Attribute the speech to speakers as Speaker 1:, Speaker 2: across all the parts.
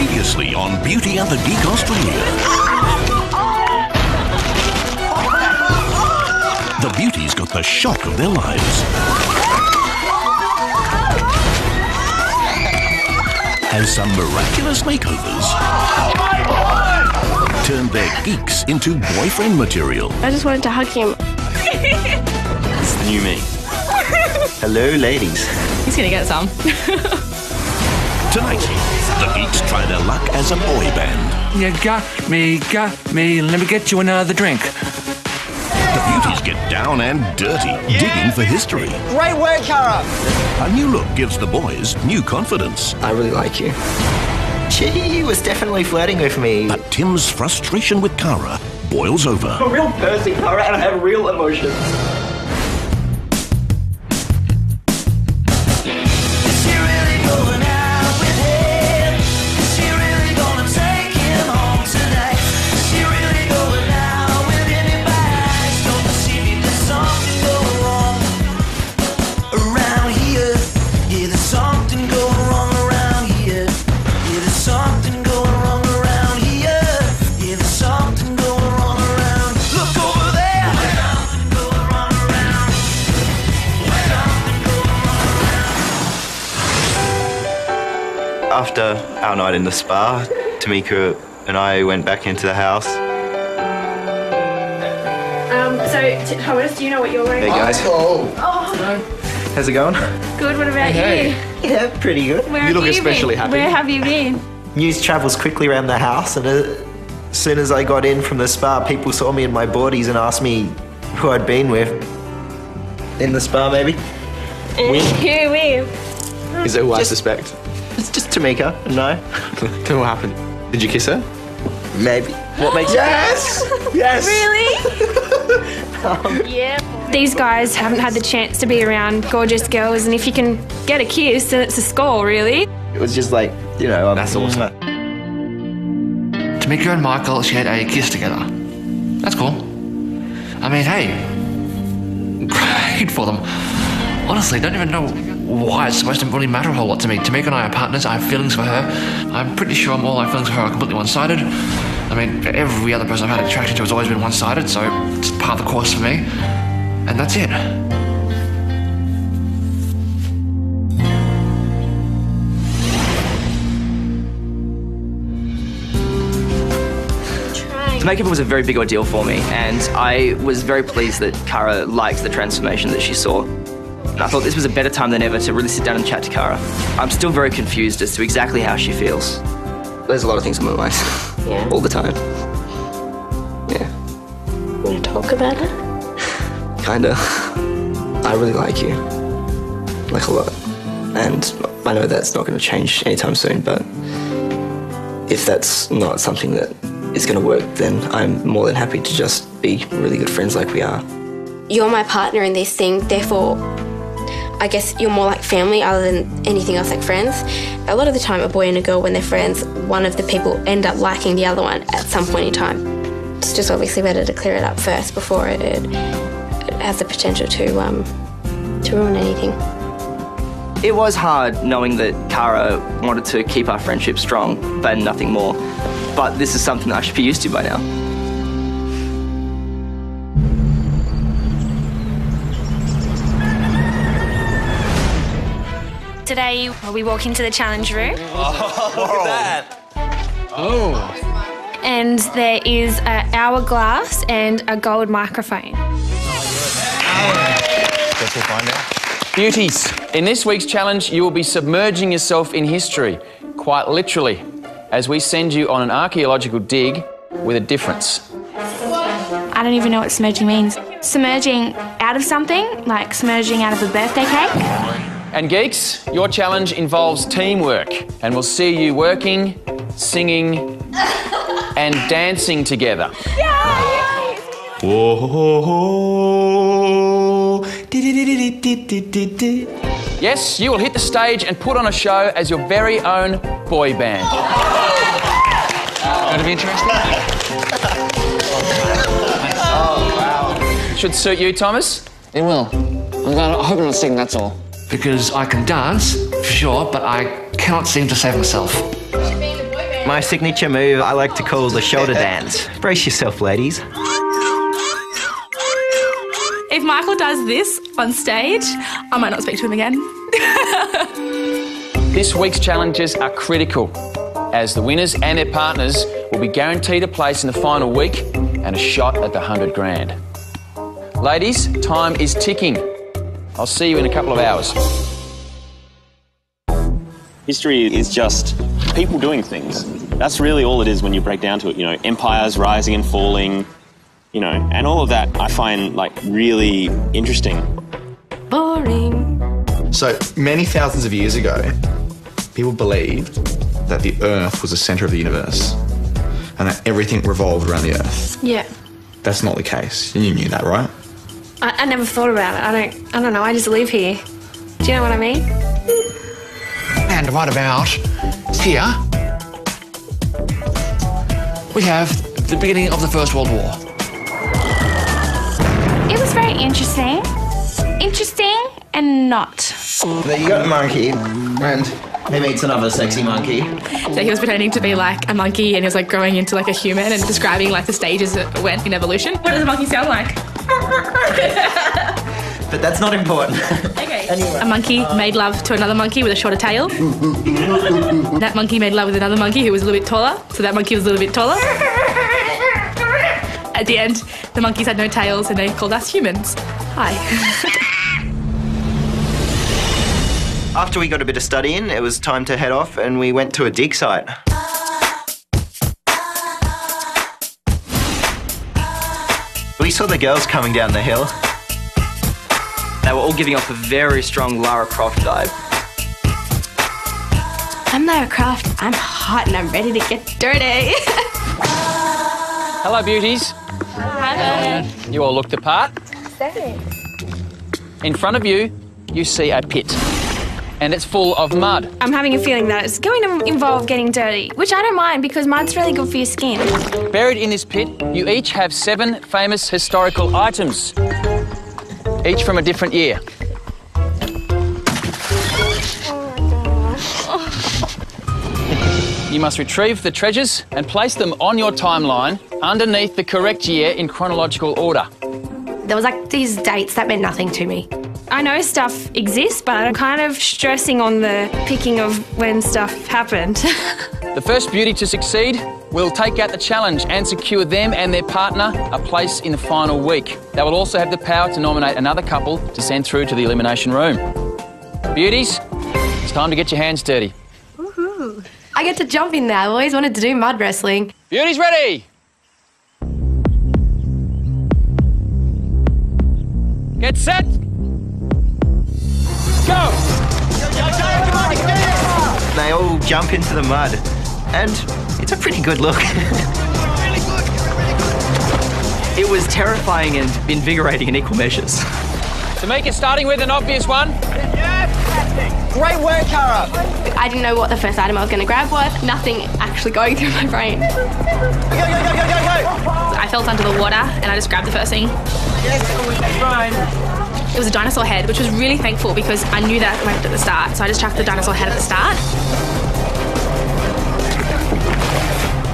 Speaker 1: Previously on Beauty and the Geek Australia. The beauties got the shock of their lives. As some miraculous makeovers turned their geeks into boyfriend material.
Speaker 2: I just wanted to hug him.
Speaker 3: It's the new me. Hello, ladies.
Speaker 4: He's gonna get some.
Speaker 1: Tonight, the geeks try their luck as a boy band.
Speaker 5: You got me, let me get you another drink.
Speaker 1: The beauties get down and dirty, digging for history.
Speaker 6: Great work, Cara.
Speaker 1: A new look gives the boys new confidence.
Speaker 3: I really like you. She was definitely flirting with me.
Speaker 1: But Tim's frustration with Cara boils over.
Speaker 6: I'm a real person, Cara, and I have real emotions.
Speaker 3: After our night in the spa, Tamika and I went back into the house.
Speaker 2: So, Thomas, do you know what you're wearing?
Speaker 3: Hey, guys.
Speaker 2: Oh.
Speaker 3: How's it going?
Speaker 2: Good, what about
Speaker 3: Hey. Yeah, pretty good.
Speaker 2: you? You look especially happy. Where have you been?
Speaker 3: News travels quickly around the house, and as soon as I got in from the spa, people saw me in my boardies and asked me who I'd been with. In the spa, maybe?
Speaker 2: Who with?
Speaker 7: Is it who I suspect?
Speaker 3: It's just Tamika, no.
Speaker 7: Then what happened? Did you kiss her?
Speaker 3: Maybe. What makes
Speaker 7: Yes! Yes!
Speaker 2: Really? Yeah. These guys haven't had the chance to be around gorgeous girls, and if you can get a kiss, then it's a score, really.
Speaker 3: It was just like, you know,
Speaker 7: That's awesome.
Speaker 5: Tamika and Michael shared a kiss together. That's cool. I mean, hey, great for them. Honestly, don't even know why it's supposed to really matter a whole lot to me. Tamika and I are partners. I have feelings for her. I'm pretty sure all my feelings for her are completely one-sided. I mean, every other person I've had attraction to has always been one-sided, so it's part of the course for me. And that's it.
Speaker 6: The makeup was a very big ordeal for me, and I was very pleased that Cara liked the transformation that she saw. And I thought this was a better time than ever to really sit down and chat to Cara. I'm still very confused as to exactly how she feels.
Speaker 7: There's a lot of things on my mind.
Speaker 2: Yeah.
Speaker 7: All the time. Yeah.
Speaker 2: Want to talk about it?
Speaker 7: Kinda. I really like you. Like a lot. And I know that's not going to change anytime soon, but if that's not something that is going to work, then I'm more than happy to just be really good friends like we are.
Speaker 2: You're my partner in this thing, therefore I guess you're more like family other than anything else like friends. A lot of the time, a boy and a girl, when they're friends, one of the people end up liking the other one at some point in time. It's just obviously better to clear it up first before it has the potential to ruin anything.
Speaker 6: It was hard knowing that Cara wanted to keep our friendship strong, but nothing more. But this is something that I should be used to by now.
Speaker 2: Today, we walk into the challenge room.
Speaker 3: Oh, look at that.
Speaker 5: Oh.
Speaker 2: And there is an hourglass and a gold microphone.
Speaker 7: Guess we'll find out.
Speaker 8: Beauties, in this week's challenge, you will be submerging yourself in history, quite literally, as we send you on an archaeological dig with a difference.
Speaker 2: I don't even know what submerging means. Submerging out of something, like submerging out of a birthday cake.
Speaker 8: And geeks, your challenge involves teamwork, and we'll see you working, singing, and dancing together.
Speaker 3: Whoa.
Speaker 8: Yes, you will hit the stage and put on a show as your very own boy band.
Speaker 5: Going to be interesting?
Speaker 8: Should suit you, Thomas.
Speaker 5: It will. I hope I'm not sing, that's all. Because I can dance, sure, but I cannot seem to save myself.
Speaker 2: You should be in the boy band.
Speaker 3: My signature move I like to call the shoulder dance. Brace yourself, ladies.
Speaker 4: If Michael does this on stage, I might not speak to him again.
Speaker 8: This week's challenges are critical, as the winners and their partners will be guaranteed a place in the final week and a shot at the 100 grand. Ladies, time is ticking. I'll see you in a couple of hours.
Speaker 9: History is just people doing things. That's really all it is when you break down to it. You know, empires rising and falling, you know, and all of that I find like really interesting.
Speaker 2: Boring.
Speaker 10: So many thousands of years ago, people believed that the Earth was the centre of the universe and that everything revolved around the Earth.
Speaker 4: Yeah.
Speaker 10: That's not the case. You knew that, right?
Speaker 4: I never thought about it. I don't know, I just live here. Do you know what I mean?
Speaker 5: And right about here, we have the beginning of the First World War.
Speaker 4: It was very interesting. Interesting and not.
Speaker 3: There you got a monkey, and he meets another sexy monkey.
Speaker 4: So he was pretending to be like a monkey and he was like growing into like a human and describing like the stages it went in evolution. What does a monkey sound like?
Speaker 3: But that's not important.
Speaker 4: Okay. Anyway. A monkey made love to another monkey with a shorter tail. That monkey made love with another monkey who was a little bit taller, so that monkey was a little bit taller. At the end, the monkeys had no tails and they called us humans. Hi.
Speaker 3: After we got a bit of studying, it was time to head off and we went to a dig site. We saw the girls coming down the hill.
Speaker 6: They were all giving off a very strong Lara Croft vibe.
Speaker 2: I'm Lara Croft. I'm hot and I'm ready to get dirty.
Speaker 8: Hello, beauties.
Speaker 4: Hello.
Speaker 8: You all look the part. In front of you, you see a pit. And it's full of mud.
Speaker 4: I'm having a feeling that it's going to involve getting dirty, which I don't mind because mud's really good for your skin.
Speaker 8: Buried in this pit, you each have 7 famous historical items, each from a different year. You must retrieve the treasures and place them on your timeline underneath the correct year in chronological order.
Speaker 4: There was like these dates that meant nothing to me. I know stuff exists, but I'm kind of stressing on the picking of when stuff happened.
Speaker 8: The first beauty to succeed will take out the challenge and secure them and their partner a place in the final week. They will also have the power to nominate another couple to send through to the elimination room. Beauties, it's time to get your hands dirty.
Speaker 2: Woohoo. I get to jump in there. I've always wanted to do mud wrestling.
Speaker 8: Beauties ready? Get set. Go!
Speaker 3: They all jump into the mud, and it's a pretty good look.
Speaker 6: It was terrifying and invigorating in equal measures.
Speaker 8: Tamika, starting with an obvious one.
Speaker 6: Great work, Cara!
Speaker 2: I didn't know what the first item I was going to grab was. Nothing actually going through my brain.
Speaker 6: Go, go, go, go, go, go!
Speaker 4: I felt under the water and I just grabbed the first thing.
Speaker 6: Yes, Brian.
Speaker 4: It was a dinosaur head, which was really thankful because I knew that went at the start, so I just chucked the dinosaur head at the start.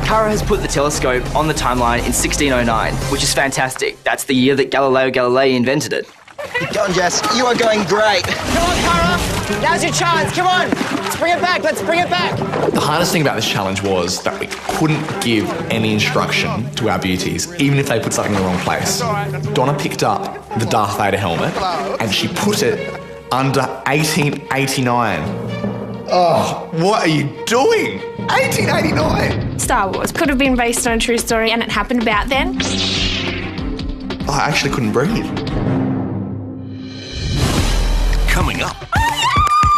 Speaker 6: Cara has put the telescope on the timeline in 1609, which is fantastic. That's the year that Galileo Galilei invented it.
Speaker 3: Go on, Jess. You are going great.
Speaker 6: Come on, Cara! Now's your chance, come on! Let's bring it back, let's bring it back!
Speaker 10: The hardest thing about this challenge was that we couldn't give any instruction to our beauties, even if they put something in the wrong place. Donna picked up the Darth Vader helmet and she put it under 1889. Oh, what are you doing? 1889!
Speaker 4: Star Wars could have been based on a true story and it happened about then.
Speaker 10: I actually couldn't breathe.
Speaker 1: Coming up,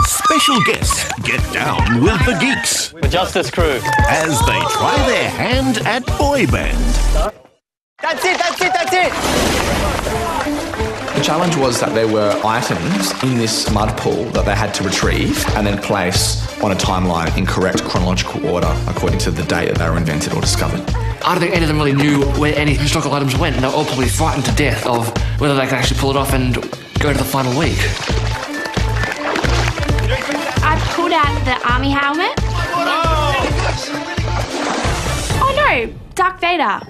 Speaker 1: special guests get down with the geeks
Speaker 9: The Justice Crew.
Speaker 1: as they try their hand at boy band.
Speaker 6: That's it, that's it, that's it!
Speaker 10: The challenge was that there were items in this mud pool that they had to retrieve and then place on a timeline in correct chronological order according to the date that they were invented or discovered.
Speaker 5: I don't think any of them really knew where any historical items went, and they were all probably frightened to death of whether they could actually pull it off and go to the final week.
Speaker 2: I pulled out the army helmet.
Speaker 4: Darth Vader.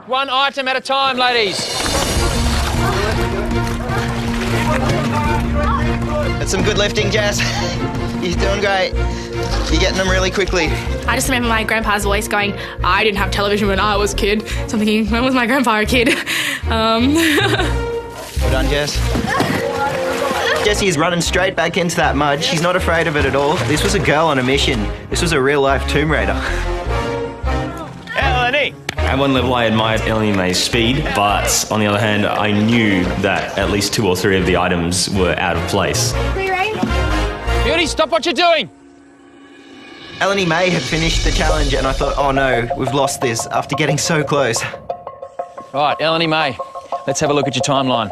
Speaker 8: One item at a time, ladies.
Speaker 3: That's some good lifting, Jess. You're doing great. You're getting them really quickly.
Speaker 11: I just remember my grandpa's voice going, I didn't have television when I was a kid. So I'm thinking, when was my grandpa a kid?
Speaker 3: Well done, Jess. Jessie is running straight back into that mud. She's not afraid of it at all. This was a girl on a mission. This was a real-life Tomb Raider.
Speaker 9: Eleni! At one level, I admired Eleni Mae's speed, but on the other hand, I knew that at least 2 or 3 of the items were out of place.
Speaker 8: Beauty, stop what you're doing!
Speaker 3: Eleni Mae had finished the challenge and I thought, oh no, we've lost this after getting so close.
Speaker 8: Right, Eleni Mae, let's have a look at your timeline.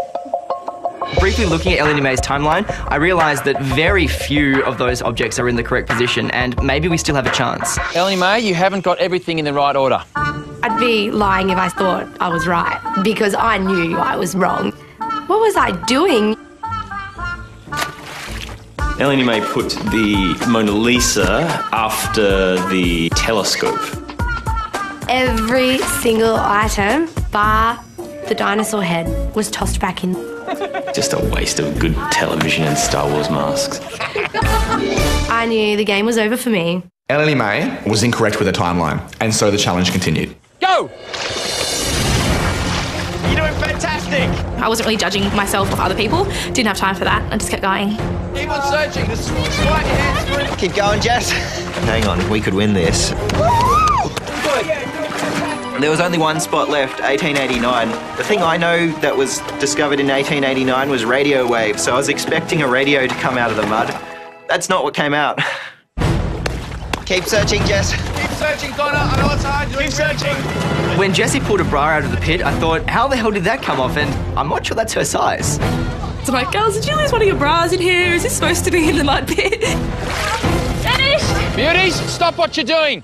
Speaker 6: Briefly looking at Eleni Mae's timeline, I realised that very few of those objects are in the correct position, and maybe we still have a chance.
Speaker 8: Eleni Mae, you haven't got everything in the right order.
Speaker 4: I'd be lying if I thought I was right, because I knew I was wrong. What was I doing?
Speaker 9: Eleni Mae put the Mona Lisa after the telescope.
Speaker 4: Every single item, bar the dinosaur head, was tossed back in.
Speaker 9: Just a waste of good television and Star Wars masks.
Speaker 4: I knew the game was over for me.
Speaker 10: Eleni Mae was incorrect with her timeline, and so the challenge continued.
Speaker 8: Go!
Speaker 9: You're doing fantastic!
Speaker 11: I wasn't really judging myself or other people. Didn't have time for that. I just kept going.
Speaker 8: Keep on searching. Just swipe your hands through.
Speaker 3: Keep going, Jess. Hang on, we could win this. There was only one spot left, 1889. The thing I know that was discovered in 1889 was radio waves, so I was expecting a radio to come out of the mud. That's not what came out. Keep searching, Jess.
Speaker 8: Keep searching, Connor. I know it's hard. Keep searching.
Speaker 6: When Jessie pulled a bra out of the pit, I thought, how the hell did that come off? And I'm not sure that's her size.
Speaker 11: So I'm like, girls, did you lose one of your bras in here? Is this supposed to be in the mud pit? Finished!
Speaker 8: Beauties, stop what you're doing.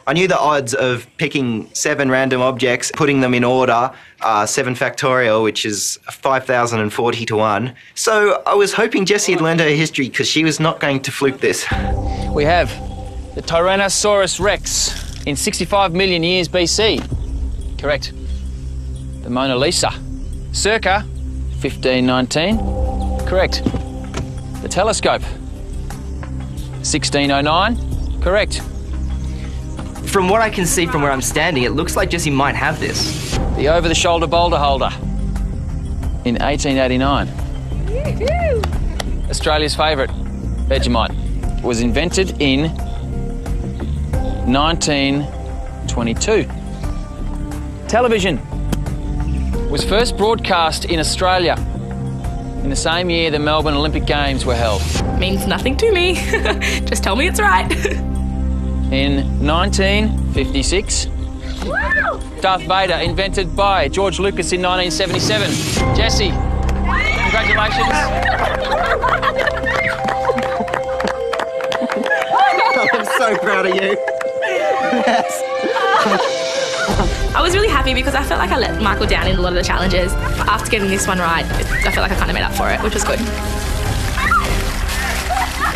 Speaker 3: I knew the odds of picking 7 random objects, putting them in order, 7 factorial, which is 5,040 to 1. So I was hoping Jessie had learned her history because she was not going to fluke this.
Speaker 8: We have the Tyrannosaurus Rex in 65 million years BC. Correct. The Mona Lisa, circa 1519. Correct. The telescope, 1609. Correct.
Speaker 6: From what I can see from where I'm standing, it looks like Jessie might have this.
Speaker 8: The over-the-shoulder boulder holder in 1889. Australia's favourite, Vegemite, was invented in 1922. Television was first broadcast in Australia in the same year the Melbourne Olympic Games were held.
Speaker 11: Means nothing to me. Just tell me it's right.
Speaker 8: In 1956, Darth Vader, invented by George Lucas in 1977. Jessie, congratulations.
Speaker 3: I'm so proud of you. Yes.
Speaker 11: I was really happy because I felt like I let Michael down in a lot of the challenges. After getting this one right, I felt like I kind of made up for it, which was good.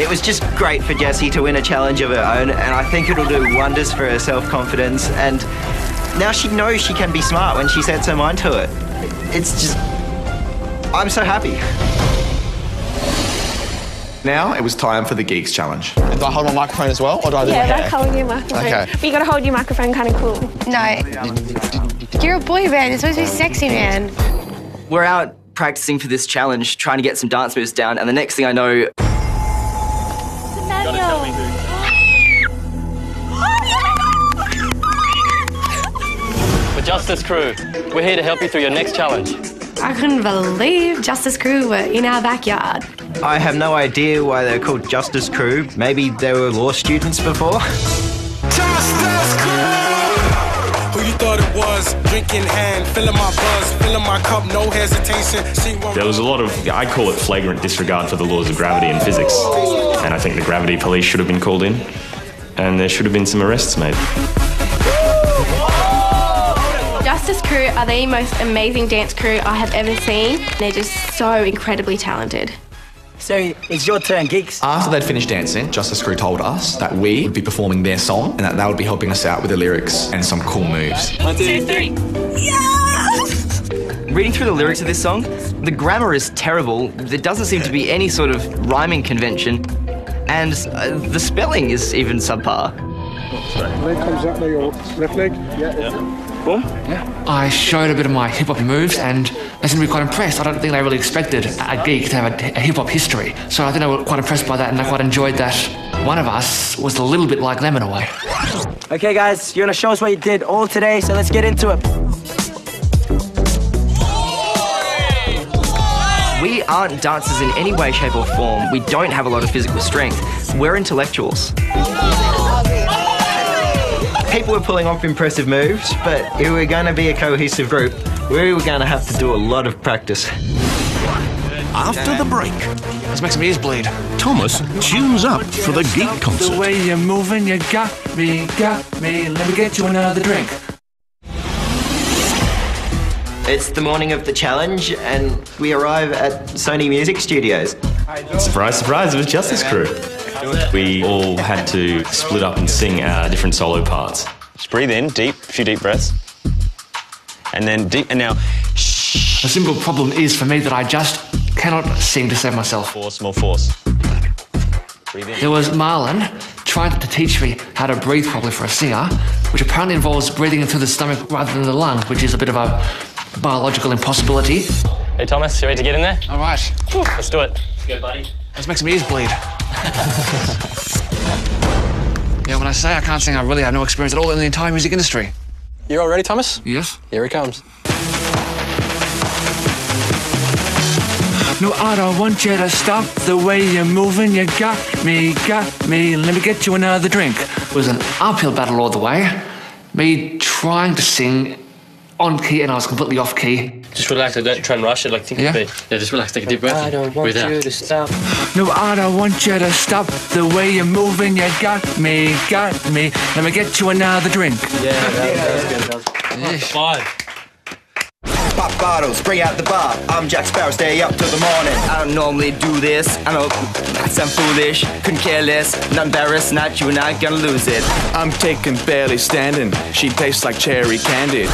Speaker 3: It was just great for Jessie to win a challenge of her own, and I think it'll do wonders for her self-confidence. And now she knows she can be smart when she sets her mind to it. It's just... I'm so happy.
Speaker 10: Now it was time for the Geeks Challenge.
Speaker 12: Do I hold my microphone as well, or do I do my hair?
Speaker 13: Yeah, holding your microphone.
Speaker 12: Okay.
Speaker 13: But you gotta hold your microphone kind of cool.
Speaker 4: No. You're a boy band. You're supposed to be sexy, man.
Speaker 6: We're out practicing for this challenge, trying to get some dance moves down, and the next thing I know...
Speaker 14: The Justice Crew, we're here to help you through your next challenge.
Speaker 4: I couldn't believe Justice Crew were in our backyard.
Speaker 3: I have no idea why they're called Justice Crew. Maybe they were law students before.
Speaker 15: Justice Crew! Who you thought it was? Drink in hand, filling my buzz, filling my cup, no hesitation.
Speaker 9: There was a lot of, I call it flagrant disregard for the laws of gravity and physics. And I think the gravity police should have been called in. And there should have been some arrests made.
Speaker 2: Justice Crew are the most amazing dance crew I have ever seen. They're just so incredibly talented.
Speaker 16: So it's your turn, Geeks.
Speaker 10: After they'd finished dancing, Justice Crew told us that we would be performing their song and that they would be helping us out with the lyrics and some cool moves.
Speaker 11: 1, 2, 3.
Speaker 6: Reading through the lyrics of this song, the grammar is terrible. There doesn't seem to be any sort of rhyming convention, and the spelling is even subpar.
Speaker 17: Leg comes up, your left leg. Yeah.
Speaker 6: Cool.
Speaker 5: Yeah. I showed a bit of my hip-hop moves and they seemed to be quite impressed. I don't think they really expected a geek to have a hip-hop history. So I think they were quite impressed by that and I quite enjoyed that one of us was a little bit like them in a way.
Speaker 16: Okay, guys, you're gonna show us what you did all today, so let's get into it.
Speaker 6: We aren't dancers in any way, shape or form. We don't have a lot of physical strength. We're intellectuals.
Speaker 3: People were pulling off impressive moves, but if we're going to be a cohesive group, we were going to have to do a lot of practice.
Speaker 1: After the break,
Speaker 5: this makes my ears bleed.
Speaker 1: Thomas tunes up for the Geek concert.
Speaker 5: The way you're moving, you got me. Let me get you another drink.
Speaker 3: It's the morning of the challenge, and we arrive at Sony Music Studios.
Speaker 9: Surprise, surprise, it was Justice Crew. We all had to split up and sing our different solo parts. Just breathe in, deep, a few deep breaths. And then deep, and now, shh.
Speaker 5: The simple problem is for me that I just cannot seem to save myself.
Speaker 9: Force, more force. Breathe in.
Speaker 5: There was Marlon trying to teach me how to breathe properly for a singer, which apparently involves breathing in through the stomach rather than the lungs, which is a bit of a biological impossibility.
Speaker 14: Hey, Thomas, you ready to get in there?
Speaker 5: All right.
Speaker 14: Let's do it. Let's go, buddy.
Speaker 5: This makes my ears bleed. Yeah, when I say I can't sing, I really have no experience at all in the entire music industry.
Speaker 14: You all ready, Thomas?
Speaker 5: Yes.
Speaker 14: Here he comes.
Speaker 5: No, I don't want you to stop the way you're moving. You got me. Let me get you another drink. It was an uphill battle all the way. Me trying to sing on key and I was completely off key.
Speaker 14: Just relax, don't try and rush it, like think of it. Yeah, just relax, take a deep breath.
Speaker 16: I don't want you to stop.
Speaker 5: No, I don't want you to stop the way you're moving. You got me. Let me get you another drink.
Speaker 14: Yeah, that was good. 5.
Speaker 3: Pop bottles, bring out the bar. I'm Jack Sparrow, stay up till the morning.
Speaker 6: I don't normally do this. I know I sound foolish, couldn't care less. Not embarrassed, not you, not gonna lose it.
Speaker 18: I'm taking barely standing. She tastes like cherry candy.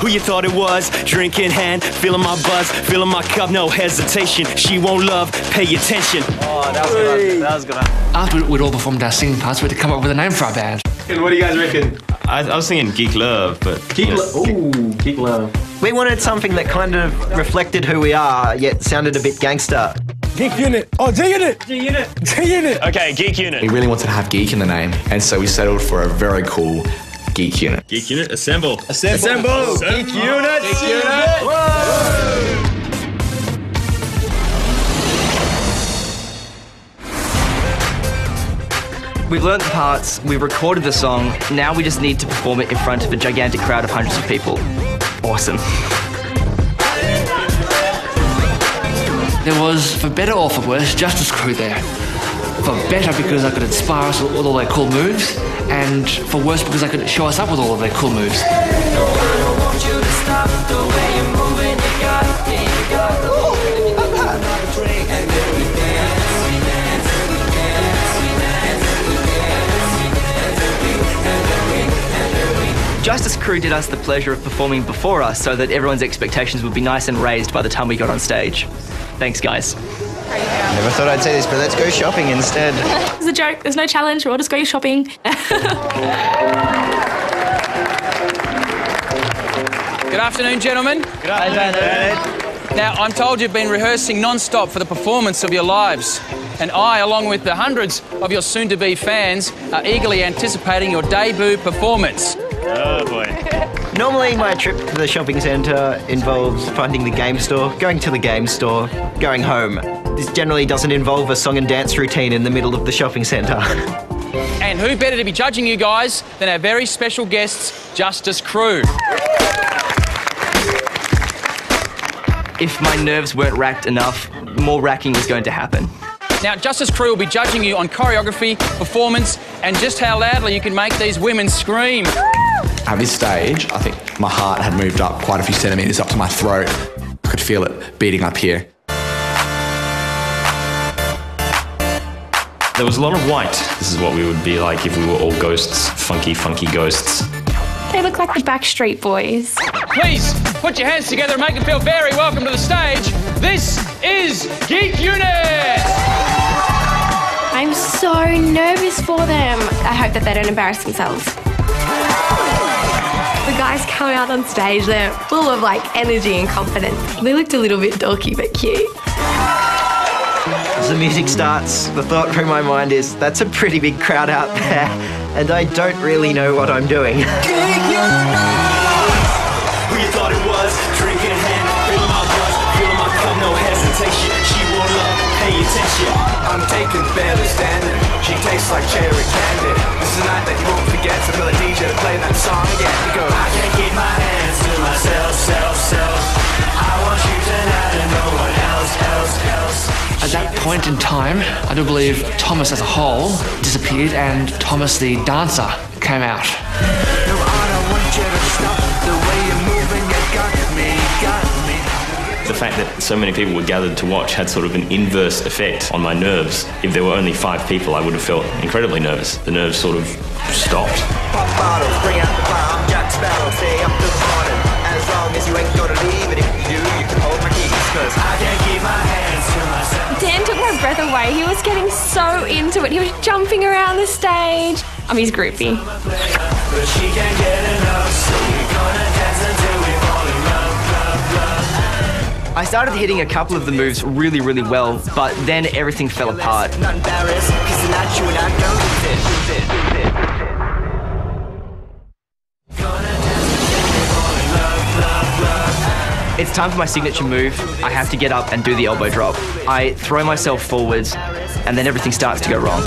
Speaker 19: Who you thought it was? Drink in hand, feeling my buzz, filling my cup, no hesitation. She won't love, pay attention.
Speaker 6: Oh, that was good. That was good.
Speaker 5: After we'd all performed our singing parts, we had to come up with a name for our band.
Speaker 9: What do you guys reckon? I was thinking Geek Love, but...
Speaker 3: Geek Love. Ooh, Geek Love. We wanted something that kind of reflected who we are, yet sounded a bit gangster.
Speaker 17: Geek Unit. Oh, G-Unit.
Speaker 16: G-Unit.
Speaker 17: G-Unit.
Speaker 19: Okay, Geek Unit.
Speaker 10: We really wanted to have geek in the name, and so we settled for a very cool Geek Unit.
Speaker 9: Geek Unit, assemble.
Speaker 19: Assemble. Geek Unit.
Speaker 9: Geek Unit.
Speaker 6: We've learned the parts, we've recorded the song, now we just need to perform it in front of a gigantic crowd of hundreds of people. Awesome.
Speaker 5: There was, for better or for worse, Justice Crew there. For better because I could inspire us with all their cool moves, and for worse because I could show us up with all of their cool moves.
Speaker 6: Justice Crew did us the pleasure of performing before us so that everyone's expectations would be nice and raised by the time we got on stage. Thanks, guys.
Speaker 3: Never thought I'd say this, but let's go shopping instead.
Speaker 11: It's a joke. There's no challenge. We'll all just go shopping.
Speaker 8: Good afternoon, gentlemen.
Speaker 3: Good afternoon.
Speaker 8: Now, I'm told you've been rehearsing non-stop for the performance of your lives. And I, along with the hundreds of your soon-to-be fans, are eagerly anticipating your debut performance.
Speaker 9: Oh, boy.
Speaker 3: Normally, my trip to the shopping centre involves finding the game store, going to the game store, going home. This generally doesn't involve a song and dance routine in the middle of the shopping centre.
Speaker 8: And who better to be judging you guys than our very special guests, Justice Crew.
Speaker 6: If my nerves weren't racked enough, more racking was going to happen.
Speaker 8: Now, Justice Crew will be judging you on choreography, performance, and just how loudly you can make these women scream.
Speaker 10: At this stage, I think my heart had moved up quite a few centimetres up to my throat. I could feel it beating up here.
Speaker 9: There was a lot of white. This is what we would be like if we were all ghosts, funky ghosts.
Speaker 4: They look like the Backstreet Boys.
Speaker 8: Please, put your hands together and make them feel very welcome to the stage. This is Geek Unit!
Speaker 2: I'm so nervous for them. I hope that they don't embarrass themselves.
Speaker 20: The guys come out on stage, they're full of energy and confidence. They looked a little bit dorky but cute.
Speaker 3: As the music starts, the thought through my mind is, that's a pretty big crowd out there, and I don't really know what I'm doing.
Speaker 19: Who you thought it was? Drinking hand, filling my buzz, filling my cup, no hesitation. She won't love, pay attention.
Speaker 18: I'm taking barely standing. She tastes like cherry candy. This is a night that you won't forget. So tell the DJ to play that song again. It goes,
Speaker 19: I can't keep my hands to myself, self. I want you tonight and no one else.
Speaker 5: At that point in time, I do believe Thomas as a whole disappeared and Thomas the dancer came out.
Speaker 18: no, I don't want you to stop. The way you're moving, you got me.
Speaker 9: The fact that so many people were gathered to watch had sort of an inverse effect on my nerves. If there were only 5 people, I would have felt incredibly nervous. The nerves sort of stopped.
Speaker 19: Pop bottles, bring out the bomb, Jack Sparrow, stay up to the morning. As long as you ain't gonna leave, and if you do, you can hold my keys, cause I can't keep my hands to myself.
Speaker 4: Dan took my breath away. He was getting so into it. He was jumping around the stage. I'm his groupie.
Speaker 19: But she can't get enough, so we're gonna dance until we fall in love.
Speaker 6: I started hitting a couple of the moves really well, but then everything fell apart.
Speaker 19: Not embarrassed, cause tonight you and I go with it.
Speaker 6: It's time for my signature move. I have to get up and do the elbow drop. I throw myself forwards, and then everything starts to go wrong.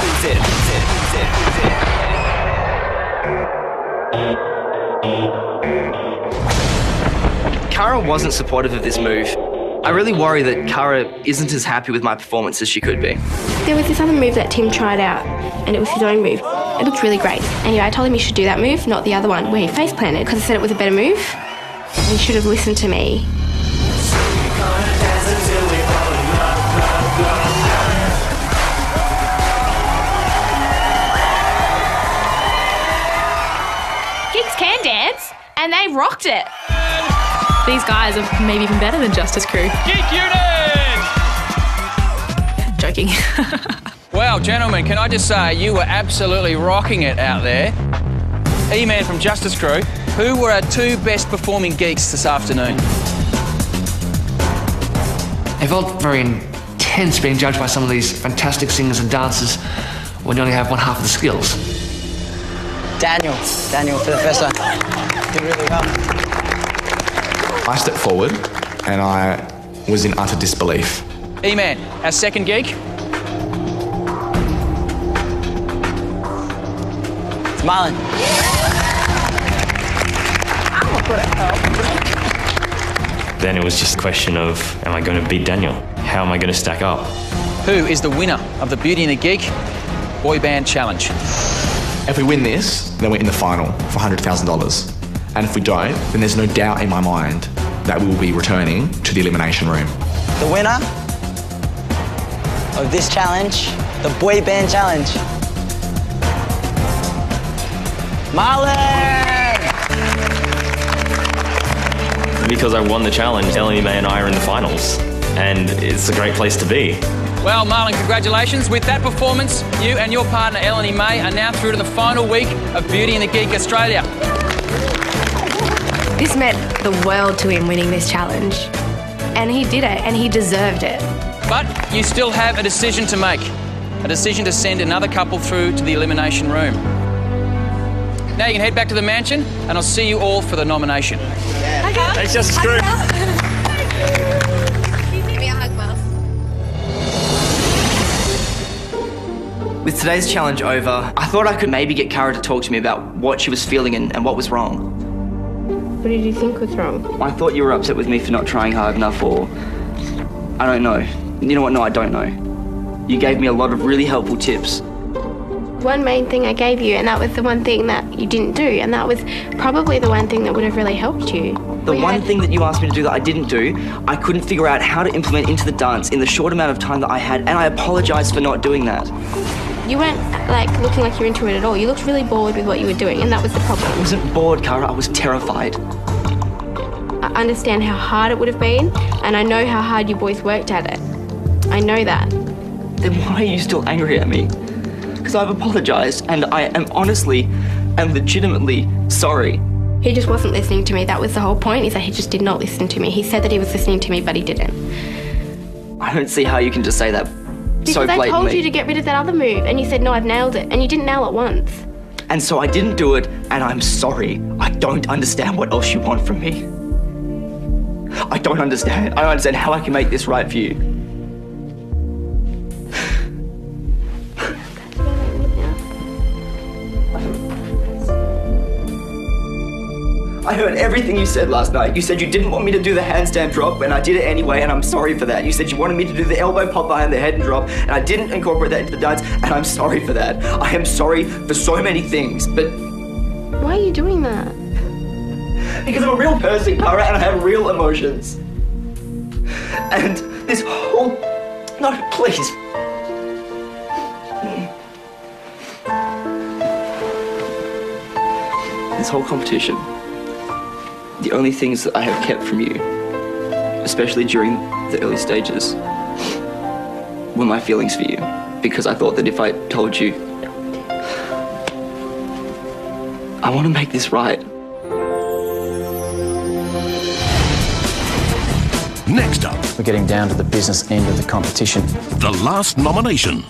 Speaker 6: Cara wasn't supportive of this move. I really worry that Cara isn't as happy with my performance as she could be.
Speaker 2: There was this other move that Tim tried out, and it was his own move. It looked really great. Anyway, I told him he should do that move, not the other one, where he face planted, because I said it was a better move. And he should have listened to me.
Speaker 11: Geeks can dance, and they rocked it. These guys are maybe even better than Justice Crew.
Speaker 8: Geek Unit!
Speaker 11: Joking.
Speaker 8: Well, gentlemen, can I just say you were absolutely rocking it out there. E-Man from Justice Crew, who were our 2 best performing geeks this afternoon?
Speaker 5: It felt very intense being judged by some of these fantastic singers and dancers when you only have one half of the skills.
Speaker 16: Daniel for the first time. Did really well.
Speaker 10: I stepped forward and I was in utter disbelief.
Speaker 8: E-Man, our second geek.
Speaker 16: It's Marlon.
Speaker 9: Then it was just a question of, am I going to beat Daniel? How am I going to stack up?
Speaker 8: Who is the winner of the Beauty and the Geek Boy Band Challenge?
Speaker 10: If we win this, then we're in the final for $100,000. And if we don't, then there's no doubt in my mind that we will be returning to the elimination room.
Speaker 16: The winner of this challenge, the Boy Band Challenge, Marlon!
Speaker 9: Because I won the challenge, Ellie Mae and I are in the finals. And it's a great place to be.
Speaker 8: Well, Marlon, congratulations. With that performance, you and your partner, Eleni May, are now through to the final week of Beauty and the Geek Australia.
Speaker 20: This meant the world to him winning this challenge. And he did it, and he deserved it.
Speaker 8: But you still have a decision to make. A decision to send another couple through to the elimination room. Now you can head back to the mansion, and I'll see you all for the nomination.
Speaker 20: Okay.
Speaker 9: Thanks, Justice Crew.
Speaker 20: Give me a hug, Miles.
Speaker 6: With today's challenge over, I thought I could maybe get Cara to talk to me about what she was feeling and what was wrong.
Speaker 2: What did you think was wrong?
Speaker 6: I thought you were upset with me for not trying hard enough, or I don't know. You know what? No, I don't know. You gave me a lot of really helpful tips.
Speaker 2: One main thing I gave you, and that was the one thing that you didn't do, and that was probably the one thing that would have really helped you.
Speaker 6: The one thing that you asked me to do that I didn't do, I couldn't figure out how to implement into the dance in the short amount of time that I had, and I apologise for not doing that.
Speaker 2: You weren't like looking like you were into it at all. You looked really bored with what you were doing, and that was the problem.
Speaker 6: I wasn't bored, Cara. I was terrified.
Speaker 2: I understand how hard it would have been, and I know how hard you boys worked at it. I know that.
Speaker 6: Then why are you still angry at me? Because I've apologised, and I am honestly and legitimately sorry.
Speaker 2: He just wasn't listening to me. That was the whole point, is that he just did not listen to me. He said that he was listening to me, but he didn't.
Speaker 6: I don't see how you can just say that so
Speaker 2: Because
Speaker 6: blatantly.
Speaker 2: I told you to get rid of that other move, and you said, no, I've nailed it. And you didn't nail it once.
Speaker 6: And so I didn't do it, and I'm sorry. I don't understand what else you want from me. I don't understand. I don't understand how I can make this right for you. I heard everything you said last night. You said you didn't want me to do the handstand drop, and I did it anyway, and I'm sorry for that. You said you wanted me to do the elbow pop behind the head and drop, and I didn't incorporate that into the dance, and I'm sorry for that. I am sorry for so many things, but...
Speaker 2: Why are you doing that?
Speaker 6: Because I'm a real person, Cara, and I have real emotions. And this whole... No, please. This whole competition, the only things that I have kept from you, especially during the early stages, were my feelings for you. Because I thought that if I told you, I want to make this right.
Speaker 1: Next up,
Speaker 8: We're getting down to the business end of the competition.
Speaker 1: the last nomination.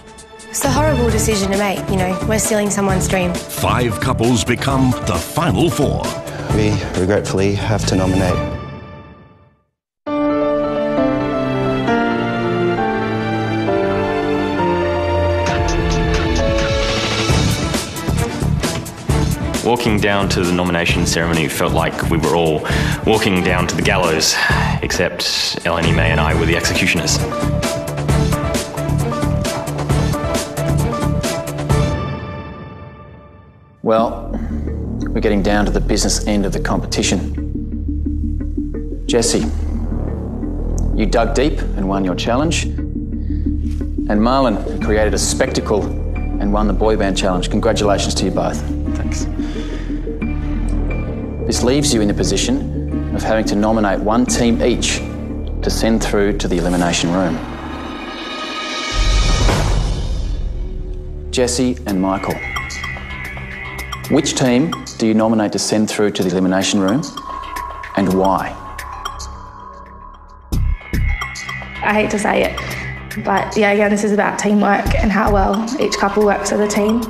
Speaker 20: It's a horrible decision to make, you know. We're stealing someone's dream.
Speaker 1: 5 couples become the final 4.
Speaker 7: We regretfully have to nominate
Speaker 9: Walking down to the nomination ceremony felt like we were all walking down to the gallows, except Eleni May and I were the executioners.
Speaker 8: Well, we're getting down to the business end of the competition. Jesse, you dug deep and won your challenge. And Marlon created a spectacle and won the boy band challenge. Congratulations to you both. Thanks. This leaves you in the position of having to nominate one team each to send through to the elimination room. Jesse and Michael, which team do you nominate to send through to the elimination room, and why?
Speaker 13: I hate to say it, but yeah, again, this is about teamwork and how well each couple works as a team.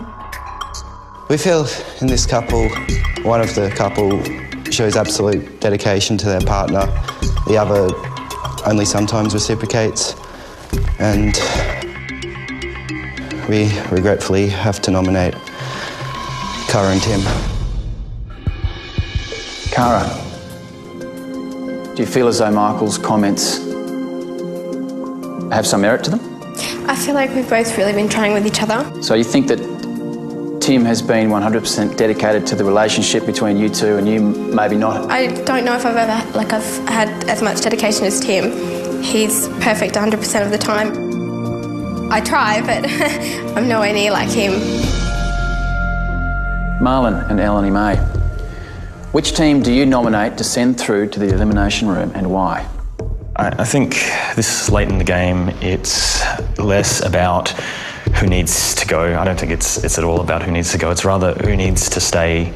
Speaker 7: We feel in this couple, one of the couple shows absolute dedication to their partner. The other only sometimes reciprocates. And we regretfully have to nominate Cara and Tim.
Speaker 8: Cara, do you feel as though Michael's comments have some merit to them?
Speaker 2: I feel like we've both really been trying with each other.
Speaker 8: So you think that Tim has been 100% dedicated to the relationship between you two, and you maybe not?
Speaker 2: I don't know if I've ever I've had as much dedication as Tim. He's perfect 100% of the time. I try, but I'm nowhere near like him.
Speaker 8: Marlon and Eleni May, which team do you nominate to send through to the elimination room, and why?
Speaker 9: I think this late in the game, it's less about who needs to go. I don't think it's at all about who needs to go. It's rather who needs to stay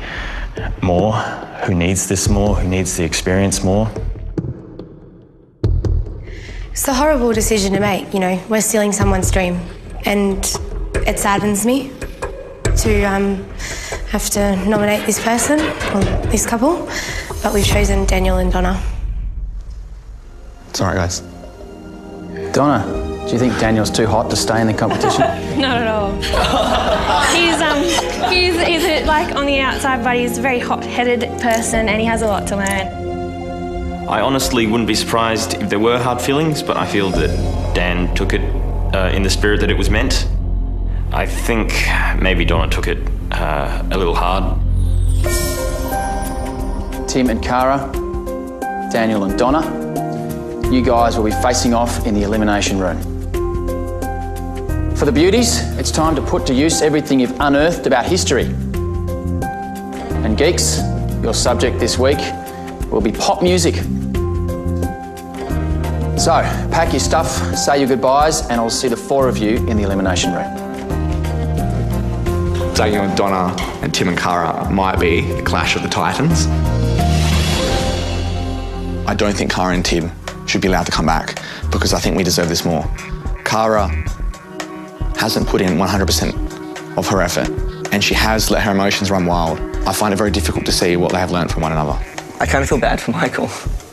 Speaker 9: more, who needs this more, who needs the experience more.
Speaker 20: It's a horrible decision to make, you know. We're stealing someone's dream, and it saddens me to have to nominate this person, or this couple, but we've chosen Daniel and Donna.
Speaker 10: Sorry, guys.
Speaker 8: Donna, do you think Daniel's too hot to stay in the competition?
Speaker 4: Not at all. He's like on the outside, but he's a very hot-headed person, and he has a lot to learn.
Speaker 9: I honestly wouldn't be surprised if there were hard feelings, but I feel that Dan took it in the spirit that it was meant. I think maybe Donna took it a little hard.
Speaker 8: Tim and Cara, Daniel and Donna, you guys will be facing off in the elimination room. For the beauties, it's time to put to use everything you've unearthed about history. And geeks, your subject this week will be pop music. So, pack your stuff, say your goodbyes, and I'll see the four of you in the elimination room.
Speaker 10: Daniel and Donna and Tim and Cara might be the clash of the titans. I don't think Cara and Tim should be allowed to come back because I think we deserve this more. Cara hasn't put in 100% of her effort and she has let her emotions run wild. I find it very difficult to see what they have learned from one another.
Speaker 6: I kind of feel bad for Michael.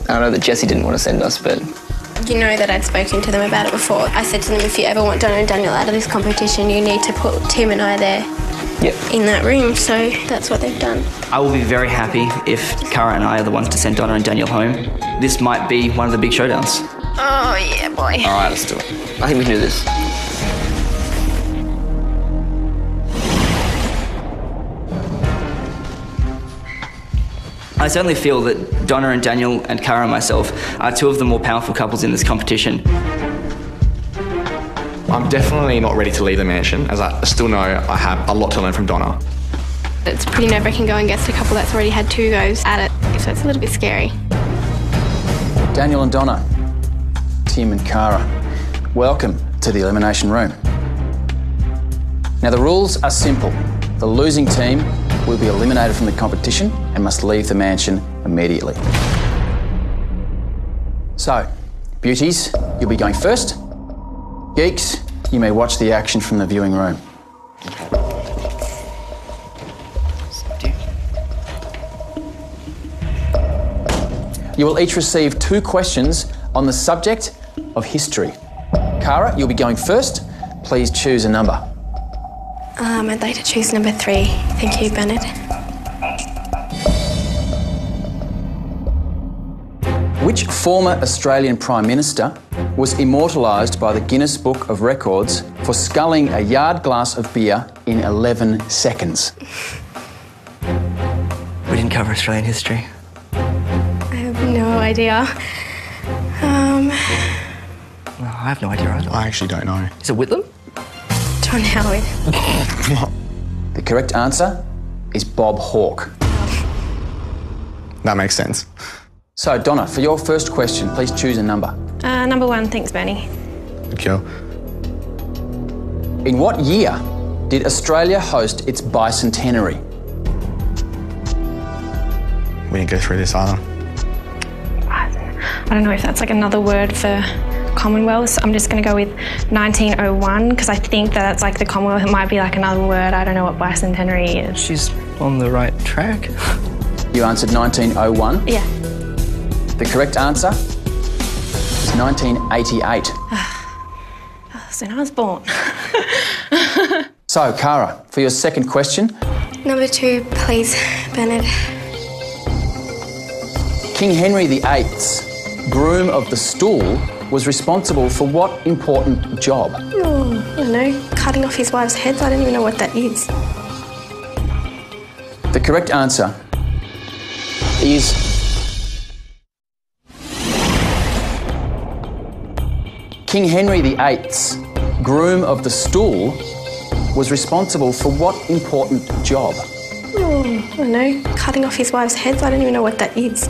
Speaker 6: I know that Jessie didn't want to send us, but...
Speaker 2: You know that I'd spoken to them about it before. I said to them, if you ever want Donna and Daniel out of this competition, you need to put Tim and I there in that room, so that's what they've done.
Speaker 6: I will be very happy if Cara and I are the ones to send Donna and Daniel home. This might be one of the big showdowns.
Speaker 2: Oh, yeah, boy.
Speaker 6: All right, let's do it. I think we can do this. I certainly feel that Donna and Daniel and Cara and myself are two of the more powerful couples in this competition.
Speaker 10: I'm definitely not ready to leave the mansion, as I still know I have a lot to learn from Donna.
Speaker 2: It's pretty nerve-wracking going against a couple that's already had 2 goes at it, so it's a little bit scary.
Speaker 8: Daniel and Donna, Tim and Cara, welcome to the elimination room. Now the rules are simple. The losing team will be eliminated from the competition and must leave the mansion immediately. So, beauties, you'll be going first. Geeks, you may watch the action from the viewing room. You will each receive 2 questions on the subject of history. Cara, you'll be going first. Please choose a number.
Speaker 2: I'd like to choose number 3. Thank you, Bernard.
Speaker 8: Which former Australian Prime Minister was immortalised by the Guinness Book of Records for sculling a yard glass of beer in 11 seconds?
Speaker 6: We didn't cover Australian history.
Speaker 2: I have no idea.
Speaker 6: I have no idea either.
Speaker 10: I actually don't know.
Speaker 6: Is it Whitlam?
Speaker 2: John Howard.
Speaker 8: The correct answer is Bob Hawke.
Speaker 10: That makes sense.
Speaker 8: So, Donna, for your first question, please choose a number.
Speaker 4: Number 1, thanks, Bernie.
Speaker 10: Thank you.
Speaker 8: In what year did Australia host its bicentenary?
Speaker 10: We didn't go through this either.
Speaker 4: I don't know if that's like another word for Commonwealth. I'm just going to go with 1901 because I think that's like the Commonwealth. It might be like another word. I don't know what bicentenary is.
Speaker 6: She's on the right track.
Speaker 8: You answered 1901?
Speaker 4: Yeah.
Speaker 8: The correct answer is 1988.
Speaker 4: Soon I was born.
Speaker 8: So, Cara, for your second question.
Speaker 2: Number 2, please, Bernard.
Speaker 8: King Henry VIII's groom of the stool was responsible for what important job?
Speaker 2: Oh, I don't know. Cutting off his wife's heads. I don't even know what that is.
Speaker 8: The correct answer is King Henry VIII's groom of the stool was responsible for what important job?
Speaker 2: Oh, I don't know. Cutting off his wife's heads. I don't even know what that is.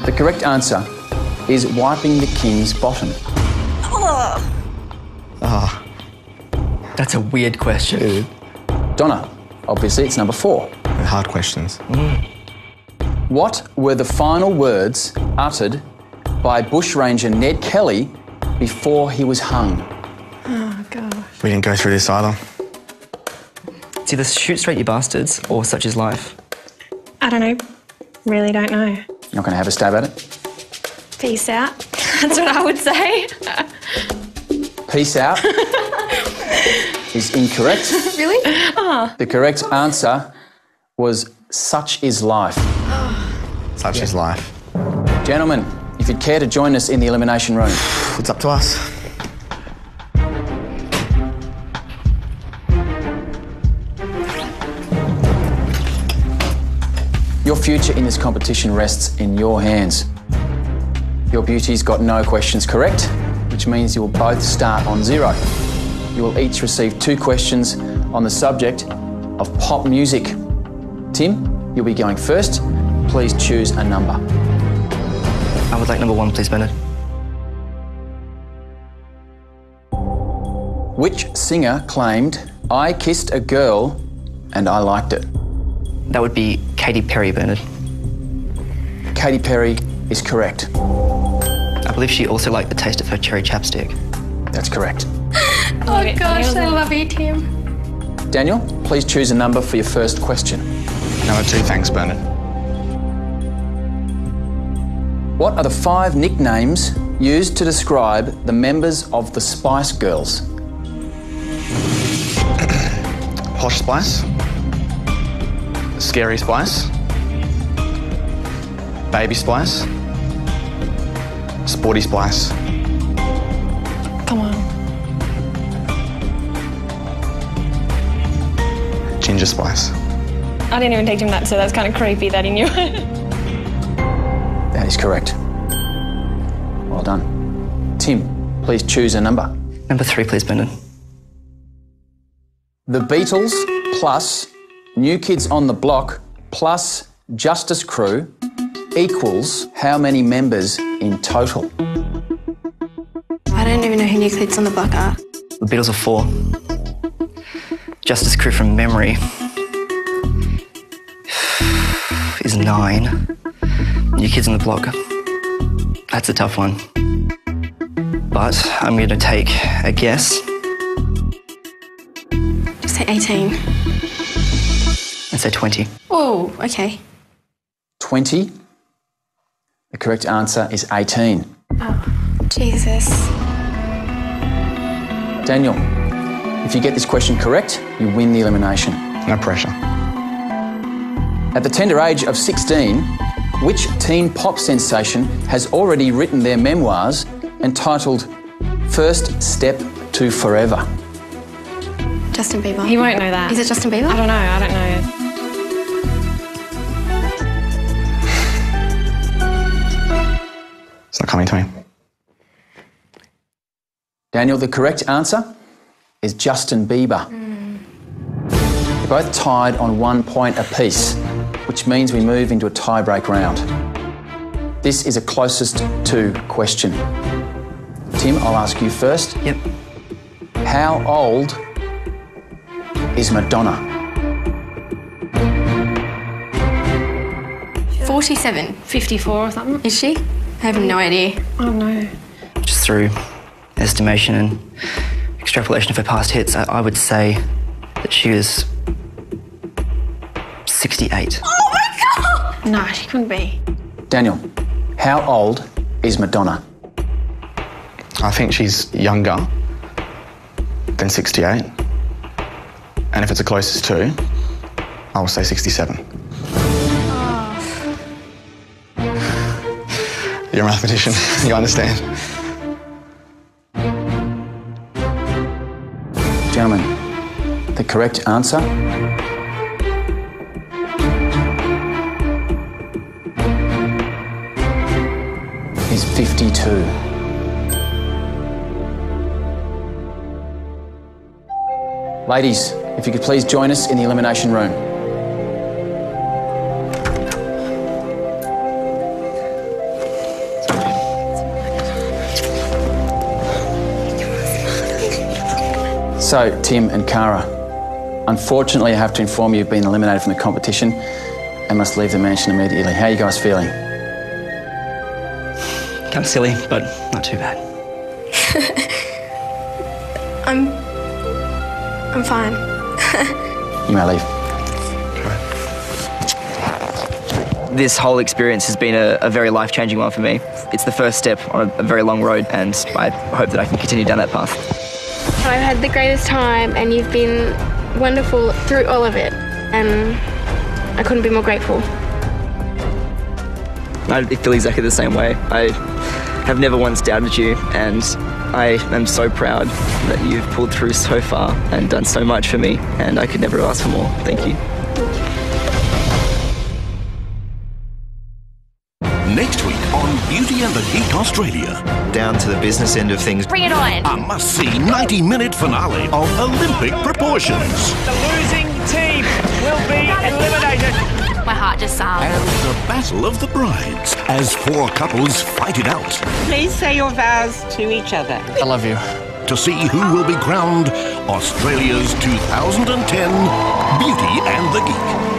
Speaker 8: The correct answer is wiping the king's bottom.
Speaker 2: Oh.
Speaker 6: That's a weird question.
Speaker 8: Donna, obviously it's number 4.
Speaker 10: Hard questions.
Speaker 8: What were the final words uttered by bushranger Ned Kelly before he was hung?
Speaker 4: Oh, gosh.
Speaker 10: We didn't go through this either.
Speaker 6: It's either shoot straight, you bastards, or such is life.
Speaker 4: I don't know. Really don't know.
Speaker 8: You're not going to have a stab at it?
Speaker 4: Peace out. That's what I would say.
Speaker 8: Peace out is incorrect.
Speaker 4: Really? Oh.
Speaker 8: The correct answer was such is life.
Speaker 10: Such is life.
Speaker 8: Gentlemen, if you'd care to join us in the elimination room.
Speaker 10: It's up to us.
Speaker 8: Your future in this competition rests in your hands. Your beauties got no questions correct, which means you will both start on 0. You will each receive 2 questions on the subject of pop music. Tim, you'll be going first. Please choose a number.
Speaker 7: I would like number 1, please, Bernard.
Speaker 8: Which singer claimed, "I kissed a girl and I liked it"?
Speaker 7: That would be Katy Perry, Bernard.
Speaker 8: Katy Perry is correct.
Speaker 7: I believe she also liked the taste of her cherry chapstick.
Speaker 8: That's correct.
Speaker 2: Oh gosh, I love you, Tim.
Speaker 8: Daniel, please choose a number for your first question.
Speaker 12: Number 2, thanks, Bernard.
Speaker 8: What are the 5 nicknames used to describe the members of the Spice Girls?
Speaker 12: Posh Spice. Scary Spice. Baby Spice. Sporty Spice.
Speaker 4: Come on.
Speaker 12: Ginger Spice.
Speaker 4: I didn't even teach him that, so that's kind of creepy that he knew it.
Speaker 8: That is correct. Well done. Tim, please choose a number.
Speaker 7: Number 3, please, Bernard.
Speaker 8: The Beatles plus New Kids on the Block plus Justice Crew equals how many members in total?
Speaker 2: I don't even know who New Kids on the Block are.
Speaker 7: The Beatles are 4. Justice Crew from memory is 9. New Kids on the Block. That's a tough one. But I'm going to take a guess.
Speaker 2: Just say 18.
Speaker 7: I'd say 20.
Speaker 2: Oh, okay.
Speaker 8: 20. The correct answer is 18.
Speaker 2: Oh, Jesus.
Speaker 8: Daniel, if you get this question correct, you win the elimination.
Speaker 12: No pressure.
Speaker 8: At the tender age of 16, which teen pop sensation has already written their memoirs entitled First Step to Forever?
Speaker 2: Justin Bieber.
Speaker 4: He won't know that.
Speaker 2: Is it Justin Bieber?
Speaker 4: I don't know.
Speaker 12: It's not coming to me.
Speaker 8: Daniel, the correct answer is Justin Bieber. You're both tied on 1 point apiece, which means we move into a tie-break round. This is a closest to question. Tim, I'll ask you first.
Speaker 7: Yep.
Speaker 8: How old is Madonna?
Speaker 2: 47.
Speaker 4: 54 or something.
Speaker 2: Is she? I have no idea.
Speaker 4: Oh no.
Speaker 7: Just through estimation and extrapolation of her past hits, I would say that she was 68.
Speaker 2: Oh my God!
Speaker 4: No, she couldn't be.
Speaker 8: Daniel, how old is Madonna?
Speaker 12: I think she's younger than 68. And if it's the closest to, I will say 67. You're a mathematician, you understand.
Speaker 8: Gentlemen, the correct answer is 52. Ladies, if you could please join us in the elimination room. So, Tim and Cara, unfortunately I have to inform you you've been eliminated from the competition and must leave the mansion immediately. How are you guys feeling?
Speaker 7: Kind of silly, but not too bad.
Speaker 2: I'm fine.
Speaker 8: You may leave.
Speaker 6: This whole experience has been a very life-changing one for me. It's the first step on a very long road, and I hope that I can continue down that path.
Speaker 2: I've had the greatest time and you've been wonderful through all of it, and I couldn't be more grateful.
Speaker 6: I feel exactly the same way. I have never once doubted you, and I am so proud that you've pulled through so far and done so much for me, and I could never ask for more. Thank you.
Speaker 1: Next week on Beauty and the Geek Australia.
Speaker 3: Down to the business end of things.
Speaker 11: Bring it on.
Speaker 1: A must-see 90-minute finale of Olympic proportions.
Speaker 21: The losing team will be eliminated.
Speaker 11: My heart just sang.
Speaker 1: And the battle of the brides as 4 couples fight it out.
Speaker 22: Please say your vows to each other.
Speaker 5: I love you.
Speaker 1: To see who will be crowned Australia's 2010 Beauty and the Geek.